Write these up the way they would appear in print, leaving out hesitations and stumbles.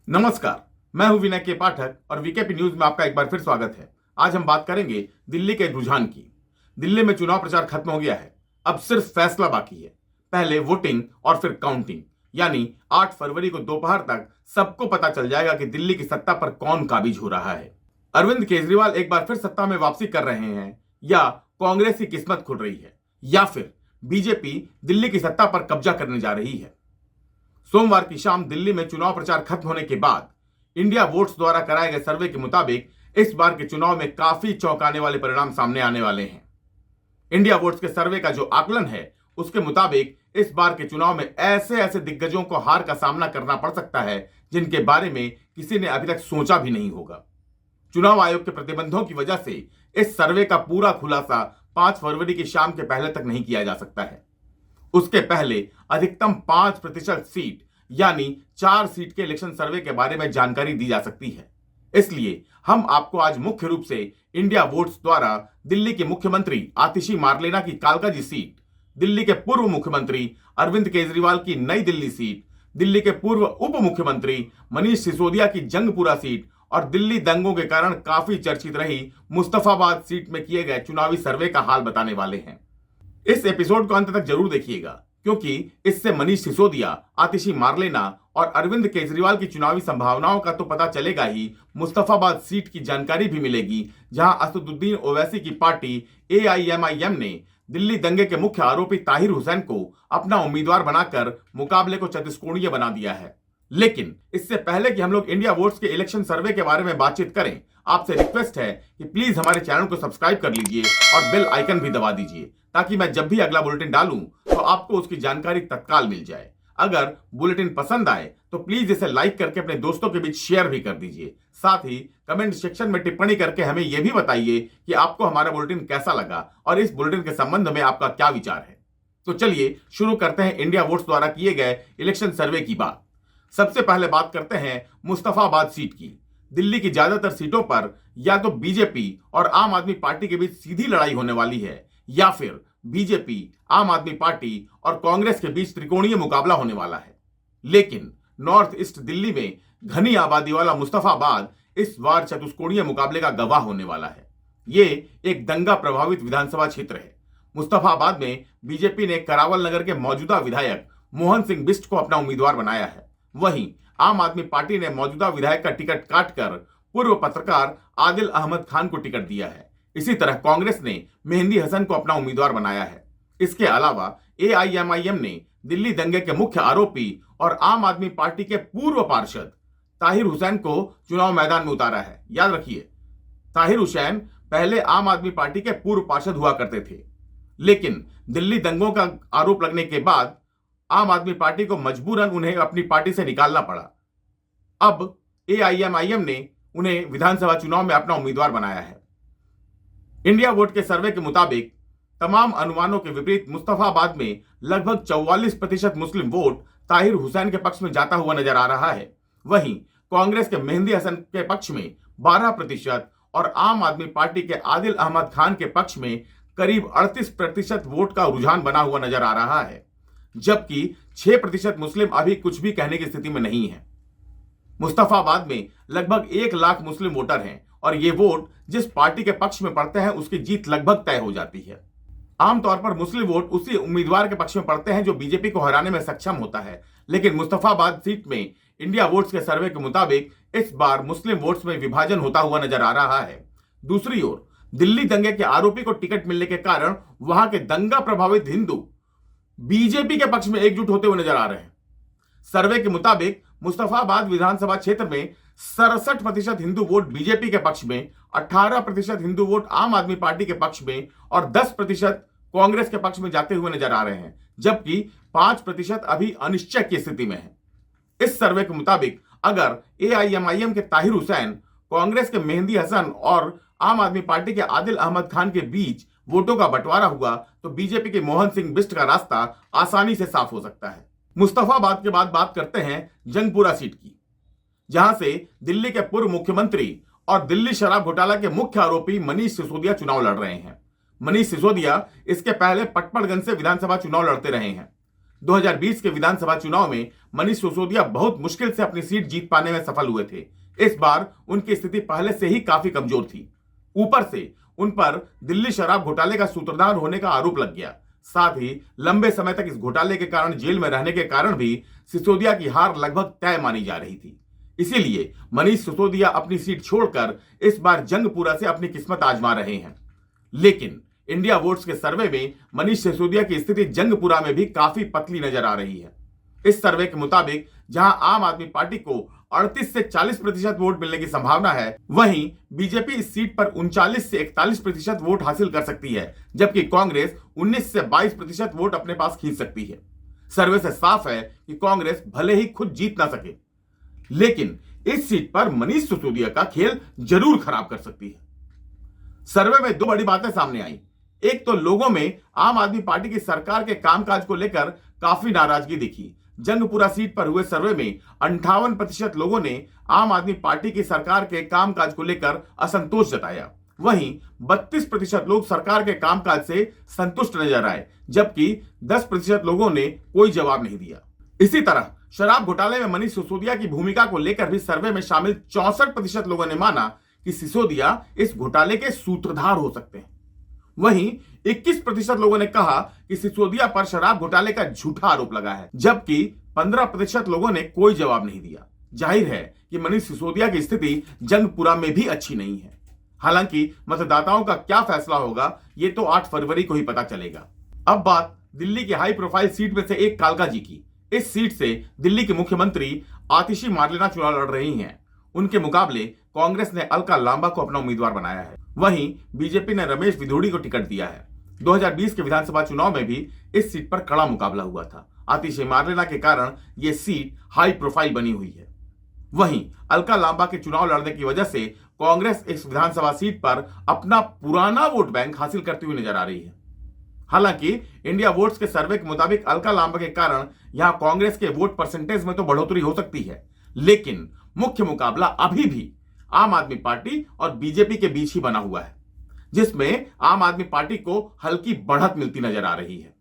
नमस्कार, मैं हूं विनय के पाठक और वीकेपी न्यूज में आपका एक बार फिर स्वागत है। आज हम बात करेंगे दिल्ली के रुझान की। दिल्ली में चुनाव प्रचार खत्म हो गया है, अब सिर्फ फैसला बाकी है। पहले वोटिंग और फिर काउंटिंग, यानी 8 फरवरी को दोपहर तक सबको पता चल जाएगा कि दिल्ली की सत्ता पर कौन काबिज हो रहा है। अरविंद केजरीवाल एक बार फिर सत्ता में वापसी कर रहे हैं, या कांग्रेस की किस्मत खुल रही है, या फिर बीजेपी दिल्ली की सत्ता पर कब्जा करने जा रही है। सोमवार की शाम दिल्ली में चुनाव प्रचार खत्म होने के बाद इंडिया वोट्स द्वारा कराए गए सर्वे के मुताबिक इस बार के चुनाव में काफी चौंकाने वाले परिणाम सामने आने वाले हैं। इंडिया वोट्स के सर्वे का जो आकलन है उसके मुताबिक इस बार के चुनाव में ऐसे ऐसे दिग्गजों को हार का सामना करना पड़ सकता है जिनके बारे में किसी ने अभी तक सोचा भी नहीं होगा। चुनाव आयोग के प्रतिबंधों की वजह से इस सर्वे का पूरा खुलासा 5 फरवरी की शाम के पहले तक नहीं किया जा सकता है। उसके पहले अधिकतम 5% सीट यानी 4 सीट के इलेक्शन सर्वे के बारे में जानकारी दी जा सकती है। इसलिए हम आपको आज मुख्य रूप से इंडिया वोट्स द्वारा दिल्ली के मुख्यमंत्री आतिशी मार्लेना की कालकाजी सीट, दिल्ली के पूर्व मुख्यमंत्री अरविंद केजरीवाल की नई दिल्ली सीट, दिल्ली के पूर्व उप मुख्यमंत्री मनीष सिसोदिया की जंगपुरा सीट और दिल्ली दंगों के कारण काफी चर्चित रही मुस्तफाबाद सीट में किए गए चुनावी सर्वे का हाल बताने वाले हैं। इस एपिसोड को अंत तक जरूर देखिएगा, क्योंकि इससे मनीष सिसोदिया, आतिशी मार्लेना और अरविंद केजरीवाल की चुनावी संभावनाओं का तो पता चलेगा ही, मुस्तफाबाद सीट की जानकारी भी मिलेगी, जहां असदुद्दीन ओवैसी की पार्टी AIMIM ने दिल्ली दंगे के मुख्य आरोपी ताहिर हुसैन को अपना उम्मीदवार बनाकर मुकाबले को चतुष्कोणीय बना दिया है। लेकिन इससे पहले कि हम लोग इंडिया वोट्स के इलेक्शन सर्वे के बारे में बातचीत करें, आपसे रिक्वेस्ट है कि प्लीज हमारे चैनल को सब्सक्राइब कर लीजिए और बेल आइकन भी दबा दीजिए, ताकि मैं जब भी अगला बुलेटिन डालूं तो आपको उसकी जानकारी तत्काल मिल जाए। अगर बुलेटिन पसंद आए तो प्लीज इसे लाइक करके अपने दोस्तों के बीच शेयर भी कर दीजिए। साथ ही कमेंट सेक्शन में टिप्पणी करके हमें यह भी बताइए कि आपको हमारा बुलेटिन कैसा लगा और इस बुलेटिन के संबंध में आपका क्या विचार है। तो चलिए शुरू करते हैं इंडिया वोट्स द्वारा किए गए इलेक्शन सर्वे की बात। सबसे पहले बात करते हैं मुस्तफाबाद सीट की। दिल्ली की ज्यादातर सीटों पर या तो बीजेपी और आम आदमी पार्टी के बीच सीधी लड़ाई होने वाली है, या फिर बीजेपी, आम आदमी पार्टी और कांग्रेस के बीच त्रिकोणीय मुकाबला होने वाला है। लेकिन नॉर्थ ईस्ट दिल्ली में घनी आबादी वाला मुस्तफाबाद इस बार चतुष्कोणीय मुकाबले का गवाह होने वाला है। ये एक दंगा प्रभावित विधानसभा क्षेत्र है। मुस्तफाबाद में बीजेपी ने करावल नगर के मौजूदा विधायक मोहन सिंह बिष्ट को अपना उम्मीदवार बनाया है। वहीं आम आदमी पार्टी ने मौजूदा विधायक का टिकट काटकर पूर्व पत्रकार आदिल अहमद खान को टिकट दिया है। इसी तरह कांग्रेस ने मेहंदी हसन को अपना उम्मीदवार बनाया है। इसके अलावा AIMIM ने दिल्ली दंगे के मुख्य आरोपी और आम आदमी पार्टी के पूर्व पार्षद ताहिर हुसैन को चुनाव मैदान में उतारा है। याद रखिए, ताहिर हुसैन पहले आम आदमी पार्टी के पूर्व पार्षद हुआ करते थे, लेकिन दिल्ली दंगों का आरोप लगने के बाद आम आदमी पार्टी को मजबूरन उन्हें अपनी पार्टी से निकालना पड़ा। अब AIMIM ने उन्हें विधानसभा चुनाव में अपना उम्मीदवार बनाया है। इंडिया वोट के सर्वे के मुताबिक तमाम अनुमानों के विपरीत मुस्तफाबाद में लगभग 44% मुस्लिम वोट ताहिर हुसैन के पक्ष में जाता हुआ नजर आ रहा है। वहीं कांग्रेस के मेहंदी हसन के पक्ष में 12% और आम आदमी पार्टी के आदिल अहमद खान के पक्ष में करीब 38% वोट का रुझान बना हुआ नजर आ रहा है, जबकि 6% मुस्लिम अभी कुछ भी कहने की स्थिति में नहीं है। मुस्तफाबाद में लगभग 1 लाख मुस्लिम वोटर हैं और ये वोट जिस पार्टी के पक्ष में पड़ते हैं उसकी जीत लगभग तय हो जाती है। आमतौर पर मुस्लिम वोट उसी उम्मीदवार के पक्ष में पड़ते हैं जो बीजेपी को हराने में सक्षम होता है, लेकिन मुस्तफाबाद सीट में इंडिया वोट्स के सर्वे के मुताबिक इस बार मुस्लिम वोट्स में विभाजन होता हुआ नजर आ रहा है। दूसरी ओर दिल्ली दंगे के आरोपी को टिकट मिलने के कारण वहां के दंगा प्रभावित हिंदू बीजेपी के पक्ष में एकजुट होते हुए नजर आ रहे हैं। सर्वे के मुताबिक मुस्तफाबाद विधानसभा क्षेत्र में 67% हिंदू वोट बीजेपी के पक्ष में, 18% हिंदू वोट आम आदमी पार्टी के पक्ष में और 10% कांग्रेस के पक्ष में जाते हुए नजर आ रहे हैं, जबकि 5% अभी अनिश्चय की स्थिति में है। इस सर्वे के मुताबिक अगर AIMIM के ताहिर हुसैन, कांग्रेस के मेहंदी हसन और आम आदमी पार्टी के आदिल अहमद खान के बीच वोटों का बंटवारा हुआ तो बीजेपी के मोहन सिंह बिष्ट का रास्ता आसानी से साफ हो सकता है। मुस्तफाबाद के बाद बात करते हैं जंगपुरा सीट की, जहां से दिल्ली के पूर्व मुख्यमंत्री और दिल्ली शराब घोटाला के मुख्य आरोपी मनीष सिसोदिया चुनाव लड़ रहे हैं। मनीष सिसोदिया इसके पहले पटपड़गंज से विधानसभा चुनाव लड़ते रहे हैं। 2020 के विधानसभा चुनाव में मनीष सिसोदिया बहुत मुश्किल से अपनी सीट जीत पाने में सफल हुए थे। इस बार उनकी स्थिति पहले से ही काफी कमजोर थी। ऊपर से उन पर दिल्ली शराब घोटाले का सूत्रधार होने का आरोप लग गया। साथ ही लंबे समय तक इस घोटाले के कारण जेल में रहने के कारण भी सिसोदिया की हार लगभग तय मानी जा रही थी। इसीलिए मनीष सिसोदिया अपनी सीट छोड़कर इस बार जंगपुरा से अपनी किस्मत आजमा रहे हैं। लेकिन इंडिया वोट्स के सर्वे में मनीष सिसोदिया की स्थिति जंगपुरा में भी काफी पतली नजर आ रही है। इस सर्वे के मुताबिक जहां आम आदमी पार्टी को 38 से 40% वोट मिलने की संभावना है, वहीं बीजेपी इस सीट पर 39 से 41% वोट हासिल कर सकती है, जबकि कांग्रेस 19 से 22% वोट अपने पास खींच सकती है। सर्वे से साफ है कि कांग्रेस भले ही खुद जीत ना सके, लेकिन इस सीट पर मनीष सिसोदिया का खेल जरूर खराब कर सकती है। सर्वे में दो बड़ी बातें सामने आई। एक तो लोगों में आम आदमी पार्टी की सरकार के कामकाज को लेकर काफी नाराजगी दिखी। जंगपुरा सीट पर हुए सर्वे में 58% लोगों ने आम आदमी पार्टी की सरकार के कामकाज को लेकर असंतोष जताया। वहीं 32% लोग सरकार के कामकाज से संतुष्ट नजर आए, जबकि 10% लोगों ने कोई जवाब नहीं दिया। इसी तरह शराब घोटाले में मनीष सिसोदिया की भूमिका को लेकर भी सर्वे में शामिल 64% लोगों ने माना कि सिसोदिया इस घोटाले के सूत्रधार हो सकते हैं। वहीं 21% लोगों ने कहा कि सिसोदिया पर शराब घोटाले का झूठा आरोप लगा है, जबकि 15% लोगों ने कोई जवाब नहीं दिया। जाहिर है कि मनीष सिसोदिया की स्थिति जंगपुरा में भी अच्छी नहीं है। हालांकि मतदाताओं का क्या फैसला होगा, ये तो 8 फरवरी को ही पता चलेगा। अब बात दिल्ली की हाई प्रोफाइल सीट में से एक कालका जी की। इस सीट से दिल्ली की मुख्यमंत्री आतिशी मार्लेना चुनाव लड़ रही हैं। उनके मुकाबले कांग्रेस ने अलका लांबा को अपना उम्मीदवार बनाया है। वहीं बीजेपी ने रमेश विधोड़ी को टिकट दिया है। 2020 के विधानसभा चुनाव में भी इस सीट पर कड़ा मुकाबला हुआ था। आतिशी मार्लेना के कारण यह सीट हाई प्रोफाइल बनी हुई है। वहीं अलका लांबा के चुनाव लड़ने की वजह से कांग्रेस इस विधानसभा सीट पर अपना पुराना वोट बैंक हासिल करती हुई नजर आ रही है। हालांकि इंडिया वोट्स के सर्वे के मुताबिक अलका लांबा के कारण यहां कांग्रेस के वोट परसेंटेज में तो बढ़ोतरी हो सकती है, लेकिन मुख्य मुकाबला अभी भी आम आदमी पार्टी और बीजेपी के बीच ही बना हुआ है, जिसमें आम आदमी पार्टी को हल्की बढ़त मिलती नजर आ रही है।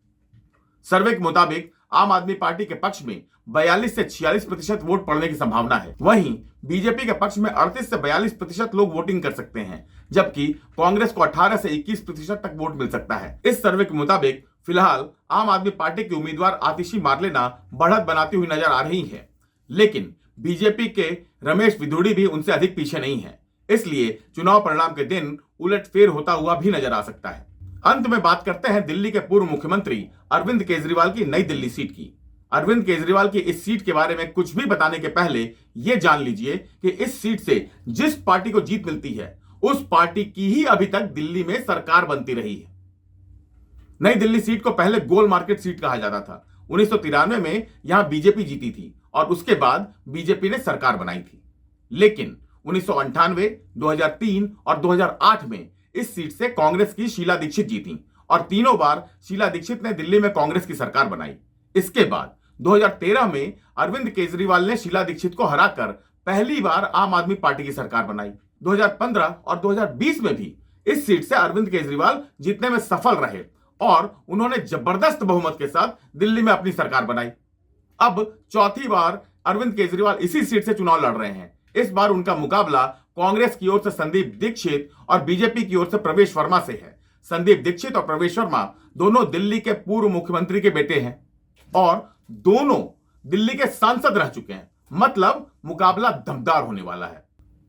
सर्वे के मुताबिक आम आदमी पार्टी के पक्ष में 42 से 46% वोट पड़ने की संभावना है। वहीं बीजेपी के पक्ष में 38 से 42% लोग वोटिंग कर सकते हैं, जबकि कांग्रेस को 18 से 21% तक वोट मिल सकता है। इस सर्वे के मुताबिक फिलहाल आम आदमी पार्टी की उम्मीदवार आतिशी मार्लेना बढ़त बनाती हुई नजर आ रही है, लेकिन बीजेपी के रमेश विधोड़ी भी उनसे अधिक पीछे नहीं है। इसलिए चुनाव परिणाम के दिन उलटफेर होता हुआ भी नजर आ सकता है। अंत में बात करते हैं दिल्ली के पूर्व मुख्यमंत्री अरविंद केजरीवाल की नई दिल्ली सीट की। अरविंद केजरीवाल की इस सीट के बारे में कुछ भी बताने के पहले यह जान लीजिए कि इस सीट से जिस पार्टी को जीत मिलती है, उस पार्टी की ही अभी तक दिल्ली में सरकार बनती रही है। नई दिल्ली सीट को पहले गोल मार्केट सीट कहा जाता था। 1993 में यहां बीजेपी जीती थी और उसके बाद बीजेपी ने सरकार बनाई थी। लेकिन 1998, 2003 और 2008 में इस सीट से कांग्रेस की शीला दीक्षित जीती और तीनों बार शीला दीक्षित ने दिल्ली में कांग्रेस की सरकार बनाई। इसके बाद 2013 में अरविंद केजरीवाल ने शीला दीक्षित को हराकर पहली बार आम आदमी पार्टी की सरकार बनाई। 2015 और 2020 में भी इस सीट से अरविंद केजरीवाल जीतने में सफल रहे और उन्होंने जबरदस्त बहुमत के साथ दिल्ली में अपनी सरकार बनाई। अब चौथी बार अरविंद केजरीवाल इसी सीट से चुनाव लड़ रहे हैं। इस बार उनका मुकाबला कांग्रेस की ओर से संदीप दीक्षित और बीजेपी की ओर से प्रवेश वर्मा से है। संदीप दीक्षित और प्रवेश वर्मा दोनों दिल्ली के पूर्व मुख्यमंत्री के बेटे हैं और दोनों दिल्ली के सांसद रह चुके हैं। मतलब मुकाबला दमदार होने वाला है।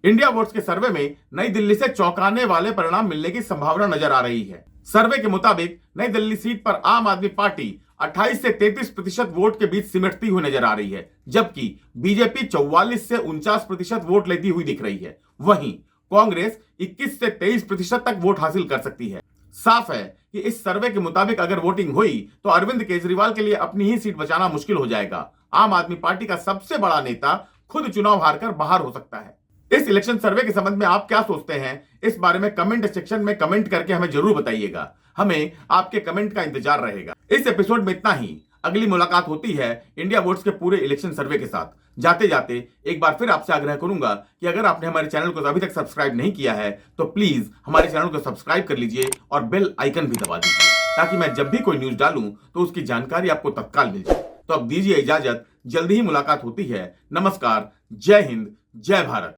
इंडिया वोट्स के सर्वे में नई दिल्ली से चौंकाने वाले परिणाम मिलने की संभावना नजर आ रही है। सर्वे के मुताबिक नई दिल्ली सीट पर आम आदमी पार्टी 28 से 33% वोट के बीच सिमटती हुई नजर आ रही है, जबकि बीजेपी 44 से 49% वोट लेती हुई दिख रही है। वहीं कांग्रेस 21 से 23% तक वोट हासिल कर सकती है। साफ है कि इस सर्वे के मुताबिक अगर वोटिंग हुई तो अरविंद केजरीवाल के लिए अपनी ही सीट बचाना मुश्किल हो जाएगा। आम आदमी पार्टी का सबसे बड़ा नेता खुद चुनाव हारकर बाहर हो सकता है। इस इलेक्शन सर्वे के संबंध में आप क्या सोचते हैं, इस बारे में कमेंट सेक्शन में कमेंट करके हमें जरूर बताइएगा। हमें आपके कमेंट का इंतजार रहेगा। इस एपिसोड में इतना ही। अगली मुलाकात होती है इंडिया वोट्स के पूरे इलेक्शन सर्वे के साथ। जाते जाते एक बार फिर आपसे आग्रह करूंगा कि अगर आपने हमारे चैनल को अभी तक सब्सक्राइब नहीं किया है तो प्लीज हमारे चैनल को सब्सक्राइब कर लीजिए और बेल आइकन भी दबा दीजिए। ताकि मैं जब भी कोई न्यूज डालूं तो उसकी जानकारी आपको तत्काल मिल जाए। तो अब दीजिए इजाजत, जल्दी ही मुलाकात होती है। नमस्कार, जय हिंद, जय भारत।